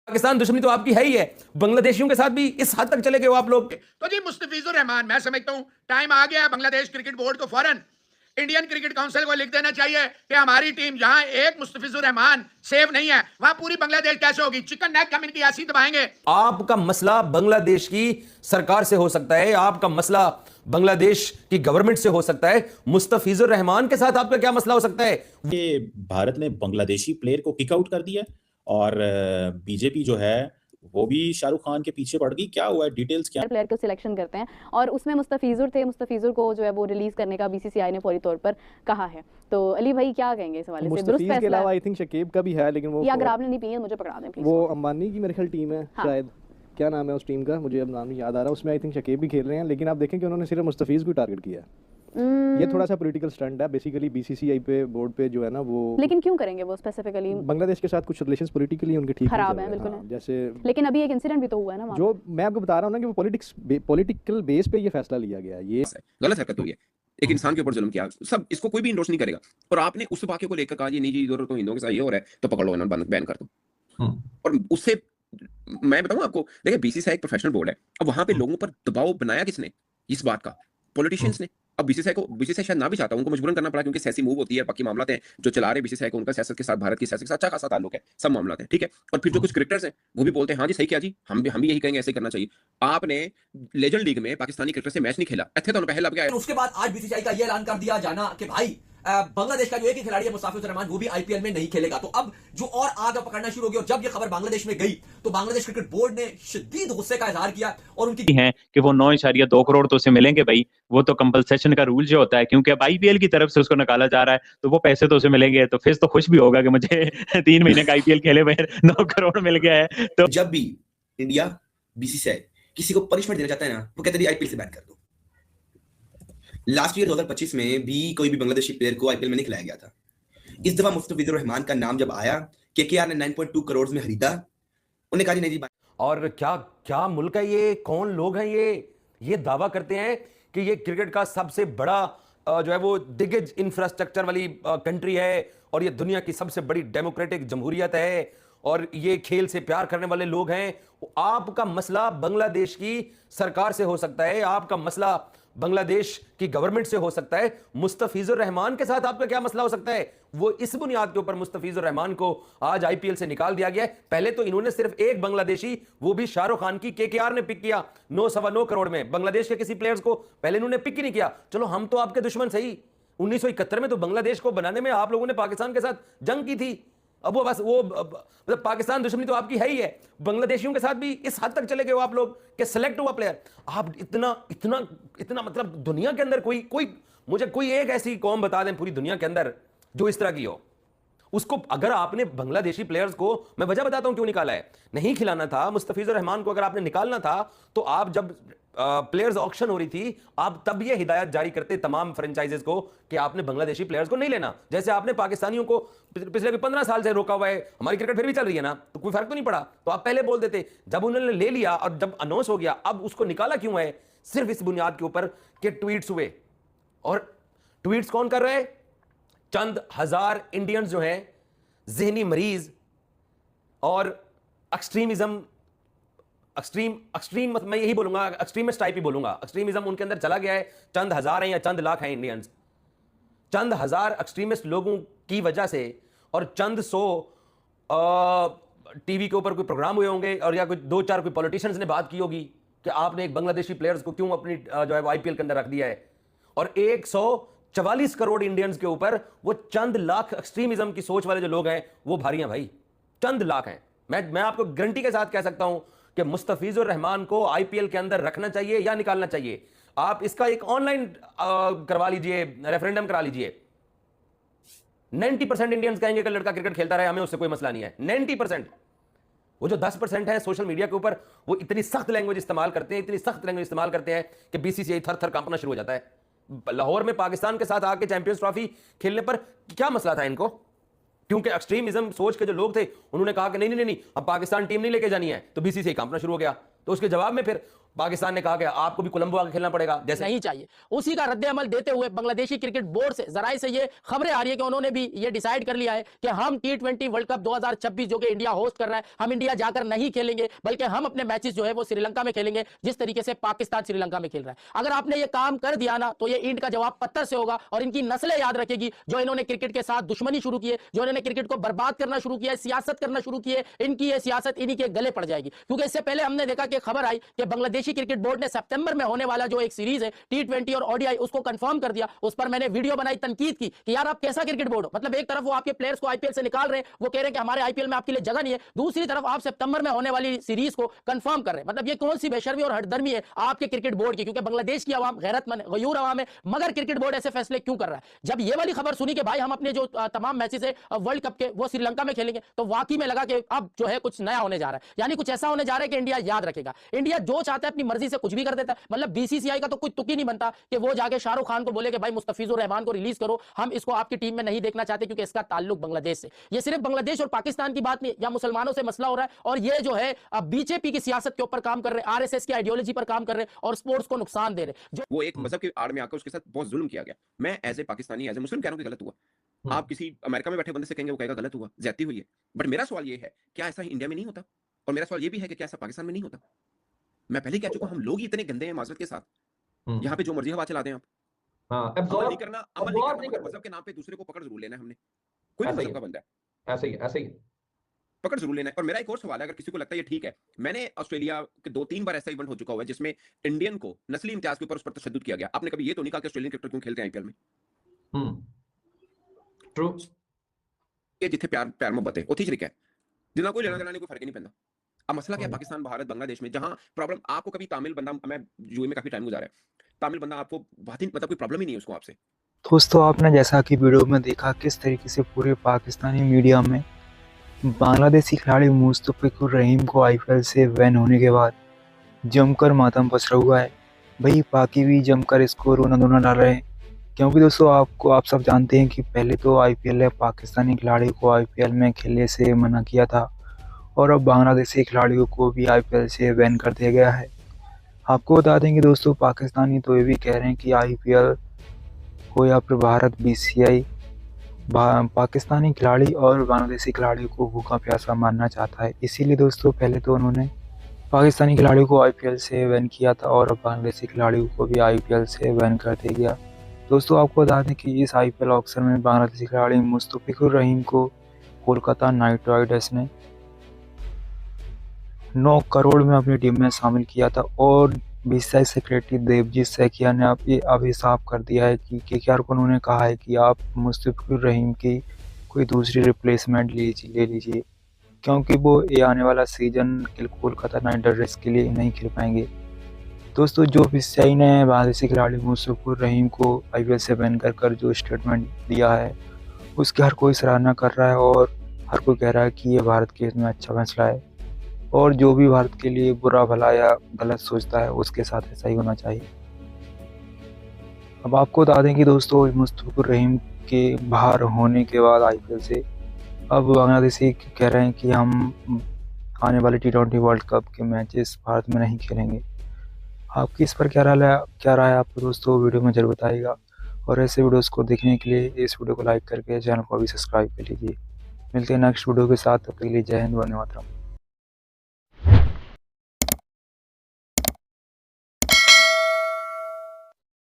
पाकिस्तान दुश्मनी तो आपकी है ही है, बांग्लादेशियों के साथ भी इस हद तक चले गए हो आप लोग। तो जी मुस्तफिजुर रहमान, मैं समझता हूं टाइम आ गया बांग्लादेश क्रिकेट बोर्ड को फौरन इंडियन क्रिकेट काउंसिल को लिख देना चाहिए कि हमारी टीम जहां एक मुस्तफिजुर रहमान सेफ नहीं है, वहां पूरी बांग्लादेश कैसे होगी? चिकन नेक हम इनकी ऐसी दबाएंगे। आपका मसला बांग्लादेश की सरकार से हो सकता है, आपका मसला बांग्लादेश की गवर्नमेंट से हो सकता है, मुस्तफिजुर रहमान के साथ आपका क्या मसला हो सकता है? ये भारत ने बांग्लादेशी प्लेयर को किक आउट कर दिया और बीजेपी जो है वो भी शाहरुख खान के पीछे पड़ गई। क्या हुआ है, डिटेल्स क्या? प्लेयर को सिलेक्शन करते हैं और उसमें मुस्तफिजुर थे। मुस्तफिजुर को जो है वो रिलीज करने का बीसीसीआई ने फौरी तौर पर कहा है। तो अली भाई क्या कहेंगे इस हवाले से? दुरुस्त फैसला के अलावा आई थिंक शकीब का भी है, लेकिन वो अगर आपने नहीं पी है मुझे पकड़ा दें प्लीज। वो अंबानी की मेरे ख्याल टीम है। हाँ। शायद क्या नाम है उस टीम का, मुझे अब नाम नहीं याद आ रहा। उसमें आई थिंक शकीब भी खेल रहे हैं, लेकिन आप देखें कि उन्होंने सिर्फ मुस्तफिज को टारगेट किया है। ये थोड़ा सा पॉलिटिकल स्टंट है बेसिकली बीसीसीआई पे, बोर्ड पे जो है ना वो। लेकिन क्यों करेंगे वो स्पेसिफिकली? बांग्लादेश के साथ कुछ रिलेशंस पॉलिटिकली उनके ठीक खराब है बिल्कुल। जैसे लेकिन अभी एक इंसिडेंट भी तो हुआ है ना जो मैं आपको बता रहा हूँ ना कि वो पॉलिटिकल बेस पे ये फैसला लिया गया है। ये गलत हरकत हुई है, एक इंसान के ऊपर जुल्म किया, सब इसको कोई भी इंडोर्स नहीं करेगा। और आपने उस वाक्य को लेकर कहा ये नहीं जी इधर तो हिंदुओं के साथ ये हो रहा है तो पकड़ लो इन्हें, बैन कर दो। और उससे मैं बताऊं आपको, देखिए बीसीसीआई एक प्रोफेशनल बोर्ड है, अब वहां पे लोगों पर दबाव बनाया किसने इस बात का? पॉलिटिशियंस ने। अब बीसीसीआई शायद ना भी चाहता, उनको मजबूरन करना पड़ा क्योंकि सियासी मूव होती है, बाकी मामला हैं जो चला रहे बीसीसीआई को, उनका सियासत के साथ, भारत की सियासत के साथ अच्छा खासा ताल्लुक है, सब मामला हैं, ठीक है। और फिर जो कुछ क्रिकेटर्स हैं वो भी बोलते हैं हाँ जी सही किया जी, हम भी यही कहेंगे, ऐसे करना चाहिए। आपने लेजेंड लीग में पाकिस्तानी क्रिकेटर से मैच नहीं खेला, इतने तो पहले लग गया। उसके बाद आज बीसीसीआई का ये ऐलान कर दिया जाना कि भाई बांग्लादेश का जो एक ही खिलाड़ी है मुस्तफिजुर रहमान, वो भी आईपीएल में नहीं खेलेगा। तो अब जो और आग पकड़ना शुरू हो गया, और जब ये खबर बांग्लादेश में गई तो बांग्लादेश क्रिकेट बोर्ड ने शदीद गुस्से का इजहार किया और उनकी हैं कि वो 9.2 करोड़ तो उसे मिलेंगे भाई, वो तो कंपनसेशन का रूल जो होता है, क्योंकि अब आईपीएल की तरफ से उसको निकाला जा रहा है तो वो पैसे तो उसे मिलेंगे। तो फिर तो खुश भी होगा कि मुझे 3 महीने का आईपीएल खेले हुए 9 करोड़ मिल गया है। तो जब भी इंडिया बीसीसीआई किसी को पनिशमेंट देना चाहता है ना, वो कहते हैं आईपीएल से बैन कर दो। लास्ट ईयर 2025 में भी कोई भी बांग्लादेशी प्लेयर को आईपीएल में नहीं खिलाया गया था। इस दफा मुस्तफिजुर रहमान का नाम जब आया, केकेआर ने 9.2 करोड़ में खरीदा, उन्हें कहा नहीं जी। और क्या क्या मुल्क है ये, कौन लोग हैं ये दावा करते हैं कि ये क्रिकेट का सबसे बड़ा जो है वो दिग्गज इंफ्रास्ट्रक्चर वाली कंट्री है और ये दुनिया की सबसे बड़ी डेमोक्रेटिक जमहूरियत है और ये खेल से प्यार करने वाले लोग हैं। आपका मसला बांग्लादेश की सरकार से हो सकता है, आपका मसला बांग्लादेश की गवर्नमेंट से हो सकता है, मुस्तफिजुर रहमान के साथ आपका क्या मसला हो सकता है? वो इस बुनियाद के ऊपर मुस्तफिजुर रहमान को आज आईपीएल से निकाल दिया गया है। पहले तो इन्होंने सिर्फ एक बांग्लादेशी, वो भी शाहरुख खान की, केकेआर ने पिक किया 9.9 करोड़ में। बांग्लादेश के किसी प्लेयर्स को पहले इन्होंने पिक ही नहीं किया। चलो हम तो आपके दुश्मन सही, 1971 में तो बांग्लादेश को बनाने में आप लोगों ने पाकिस्तान के साथ जंग की थी। अब वो बस वो मतलब पाकिस्तान दुश्मनी तो आपकी है ही है, बांग्लादेशियों के साथ भी इस हद तक चले गए हो आप लोग कि सेलेक्ट हुआ प्लेयर। आप इतना इतना इतना मतलब दुनिया के अंदर मुझे कोई एक ऐसी कौम बता दें पूरी दुनिया के अंदर जो इस तरह की हो। उसको अगर आपने बांग्लादेशी प्लेयर्स को, मैं वजह बताता हूं क्यों निकाला है, नहीं खिलाना था मुस्तफिजुर रहमान को, अगर आपने निकालना था तो आप जब प्लेयर्स ऑक्शन हो रही थी आप तब ये हिदायत जारी करते तमाम फ्रेंचाइजेस को कि आपने बांग्लादेशी प्लेयर्स को नहीं लेना। जैसे आपने पाकिस्तानियों को पिछले 15 साल से रोका हुआ है, हमारी क्रिकेट फिर भी चल रही है ना, तो कोई फर्क तो नहीं पड़ा, तो आप पहले बोल देते। जब उन्होंने ले लिया और जब अनाउंस हो गया, अब उसको निकाला क्यों है? सिर्फ इस बुनियाद के ऊपर कि ट्वीट्स हुए। और ट्वीट्स कौन कर रहे हैं? चंद हजार इंडियंस जो हैं ज़हनी मरीज और एक्सट्रीम मैं यही बोलूंगा, एक्सट्रीमिस्ट टाइप ही बोलूंगा, एक्सट्रीमिज्म उनके अंदर चला गया है। चंद हजार हैं या चंद लाख हैं इंडियंस, चंद हजार एक्सट्रीमिस्ट लोगों की वजह से और चंद सौ टीवी के ऊपर कोई प्रोग्राम हुए होंगे और या कोई 2-4 कोई पॉलिटिशियंस ने बात की होगी कि आपने एक बांग्लादेशी प्लेयर्स को क्यों अपनी जो है वो आईपीएल के अंदर रख दिया है। और 144 करोड़ इंडियंस के ऊपर वो चंद लाख एक्सट्रीमिज्म की सोच वाले जो लोग हैं वो भारी हैं भाई, चंद लाख हैं। मैं आपको गारंटी के साथ कह सकता हूं कि मुस्तफिजुर रहमान को आईपीएल के अंदर रखना चाहिए या निकालना चाहिए। आप इसका एक ऑनलाइन करवा लीजिए, रेफरेंडम करा लीजिए। 90% इंडियंस कहेंगे कि लड़का क्रिकेट खेलता रहे, हमें उससे कोई मसला नहीं है। 90%। वो जो 10% है सोशल मीडिया के ऊपर, वो इतनी सख्त लैंग्वेज इस्तेमाल करते हैं कि बीसीसीआई थर थर कांपना शुरू हो जाता है। लाहौर में पाकिस्तान के साथ आके चैंपियंस ट्रॉफी खेलने पर क्या मसला था इनको? क्योंकि एक्सट्रीमिज्म सोच के जो लोग थे उन्होंने कहा कि नहीं अब पाकिस्तान टीम नहीं लेके जानी है, तो बीसीसीआई कांपना शुरू हो गया। तो उसके जवाब में फिर पाकिस्तान ने कहा कि आपको भी कोलंबो आके खेलना पड़ेगा, जैसे नहीं चाहिए। उसी का रद्द अमल देते हुए बांग्लादेशी क्रिकेट बोर्ड से जराये से ये खबरें आ रही है कि उन्होंने भी ये डिसाइड कर लिया है कि हम T20 वर्ल्ड कप 2026 जो कि इंडिया होस्ट कर रहा है, हम इंडिया जाकर नहीं खेलेंगे, बल्कि हम अपने मैचेस जो है वो श्रीलंका में खेलेंगे, जिस तरीके से पाकिस्तान श्रीलंका में खेल रहा है। अगर आपने ये काम कर दिया ना, तो ये इंड का जवाब पत्थर से होगा और इनकी नस्लें याद रखेगी जो इन्होंने क्रिकेट के साथ दुश्मनी शुरू की है, जो इन्होंने क्रिकेट को बर्बाद करना शुरू किया है, सियासत करना शुरू की है, इनकी ये सियासत इन्हीं के गले पड़ जाएगी। क्योंकि इससे पहले हमने देखा कि खबर आई कि बांग्लादेशी क्रिकेट बोर्ड ने सितंबर में होने वाला जो एक सीरीज है T20 और ODI उसको कंफर्म कर दिया। उस पर मैंने वीडियो बनाई, तनकीद की कि यार आप कैसा क्रिकेट बोर्ड हो। मतलब एक तरफ वो आपके प्लेयर्स को आईपीएल से निकाल रहे हैं, वो कह रहे हैं कि हमारे आईपीएल में आपके लिए जगह नहीं है, दूसरी तरफ आप सितंबर में होने वाली सीरीज को कंफर्म कर रहे हैं। मतलब ये कौन सी बेशर्मी और हटदर्मी है आपके क्रिकेट बोर्ड की, क्योंकि बांग्लादेश की आवाम गैरतमंद गयूर आवाम है, मगर क्रिकेट बोर्ड ऐसे फैसले क्यों कर रहा है। जब ये वाली खबर सुनी कि भाई हम अपने जो तमाम मैचेस है वर्ल्ड कप के वो श्रीलंका में खेलेंगे, तो वाकई में लगा कि अब जो है कुछ नया होने जा रहा है, यानी कुछ ऐसा होने जा रहा है कि इंडिया याद रखेगा। इंडिया जो चाहता है अपनी मर्जी से कुछ भी कर देता है। मतलब बीसीसीआई का तो कोई तुक ही नहीं बनता कि वो जाके शाहरुख खान को बोले कि भाई मुस्तफिजुर रहमान को रिलीज करो, हम इसको आपकी टीम में नहीं देखना चाहते क्योंकि इसका ताल्लुक बांग्लादेश से। ये सिर्फ बांग्लादेश और पाकिस्तान की बात नहीं, या मुसलमानों से मसला हो रहा है, और ये जो है बीजेपी की सियासत के ऊपर काम कर रहे हैं, आरएसएस की आइडियोलॉजी पर काम कर रहे हैं और स्पोर्ट्स को नुकसान दे रहे हैं। वो एक मजहब के आड़ में आकर उसके साथ बहुत जुल्म किया गया। मैं as a Pakistani, as a Muslim कह रहा हूं कि गलत हुआ। आप किसी अमेरिका में बैठे बंदे से कहेंगे, वो कहेगा गलत हुआ, ज्यादती हुई है। बट मेरा सवाल ये है, क्या ऐसा इंडिया में नहीं होता? और मेरा सवाल ये भी है कि क्या ऐसा पाकिस्तान में नहीं होता? मैं पहले कह चुका हूं, हम लोग ही इतने गंदे हैं माजरत के साथ, यहाँ पे जो मर्जी हवा चला दें आप। अमल नहीं करना, मजहब के नाम पे दूसरे को पकड़ जरूर लेना है हमने। कोई भी मजहब का बंदा है, ऐसे ही पकड़ जरूर लेना है। और मेरा एक और सवाल है, अगर किसी को लगता है ये ठीक है, मैंने ऑस्ट्रेलिया के 2-3 बार ऐसा इवेंट हो चुका हुआ है जिसमें इंडियन को नस्ली इम्तियाज के ऊपर उस पर तशद्दुद किया गया। आपने कभी ये तो नहीं कहा कि ऑस्ट्रेलियन क्रिकेटर क्यों खेलते हैं आईपीएल में? ट्रू। ये जिथे प्यार मोहब्बत है उठी शरीक है, जितना कोई लेना देना नहीं, कोई फर्क ही नहीं पैदा। अब मसला क्या है पाकिस्तान, भारत, बांग्लादेश में, जहां प्रॉब्लम आपको कभी तामिल बंदा, मैं यूए में काफी टाइम गुजारा है, तामिल बंदा आपको बात ही मतलब कोई प्रॉब्लम ही नहीं है उसको आपसे। दोस्तों आपने जैसा कि वीडियो में देखा किस तरीके से पूरे पाकिस्तानी मीडिया में बांग्लादेशी खिलाड़ी मुस्तफिजुर रहीम को आईपीएल से बैन होने के बाद जमकर मातम पसरा हुआ है। भाई पाकि भी जमकर इसको रोना धोना डाल रहे हैं, क्योंकि दोस्तों आप सब जानते हैं कि पहले तो आईपीएल ने पाकिस्तानी खिलाड़ी को आईपीएल में खेलने से मना किया था और अब बांग्लादेशी खिलाड़ियों को भी आईपीएल से बैन कर दिया गया है। आपको बता दें कि दोस्तों पाकिस्तानी तो ये भी कह रहे हैं कि आईपीएल हो या फिर भारत बीसीसीआई पाकिस्तानी खिलाड़ी और बांग्लादेशी खिलाड़ी को भूखा प्यासा मारना चाहता है। इसीलिए दोस्तों पहले तो उन्होंने पाकिस्तानी खिलाड़ियों को आईपीएल से बैन किया था और अब बांग्लादेशी खिलाड़ियों को भी आईपीएल से बैन कर दिया गया। दोस्तों आपको बता दें कि इस आईपीएल ऑक्शन में बांग्लादेशी खिलाड़ी मुस्तफिजुर रहीम को कोलकाता नाइट राइडर्स ने 9 करोड़ में अपनी टीम में शामिल किया था और बीसीसीआई सेक्रेटरी देवजीत सैकिया ने अब साफ कर दिया है कि केकेआर को उन्होंने कहा है कि आप मुस्तफिजुर रहीम की कोई दूसरी रिप्लेसमेंट ले लीजिए, क्योंकि वो ये आने वाला सीजन कोलकाता नाइट राइडर्स के लिए नहीं खेल पाएंगे। दोस्तों जो बीसीसीआई ने बांग्लादेशी खिलाड़ी मुस्तफिजुर रहीम को आईपीएल से बैन कर जो स्टेटमेंट दिया है उसकी हर कोई सराहना कर रहा है और हर कोई कह रहा है कि ये भारत के इसमें अच्छा फैसला है और जो भी भारत के लिए बुरा भला या गलत सोचता है उसके साथ ऐसा ही होना चाहिए। अब आपको बता दें कि दोस्तों मुस्तफिजुर रहीम के बाहर होने के बाद आईपीएल से अब बांग्लादेशी कह रहे हैं कि हम आने वाले T20 वर्ल्ड कप के मैचेस भारत में नहीं खेलेंगे। आपकी इस पर क्या राय है आपको दोस्तों वीडियो में जरूर बताइएगा और ऐसे वीडियोस को देखने के लिए इस वीडियो को लाइक करके चैनल को भी सब्सक्राइब कर लीजिए। मिलते हैं नेक्स्ट वीडियो के साथ, तब तक के लिए जय हिंद, वंदे मातरम।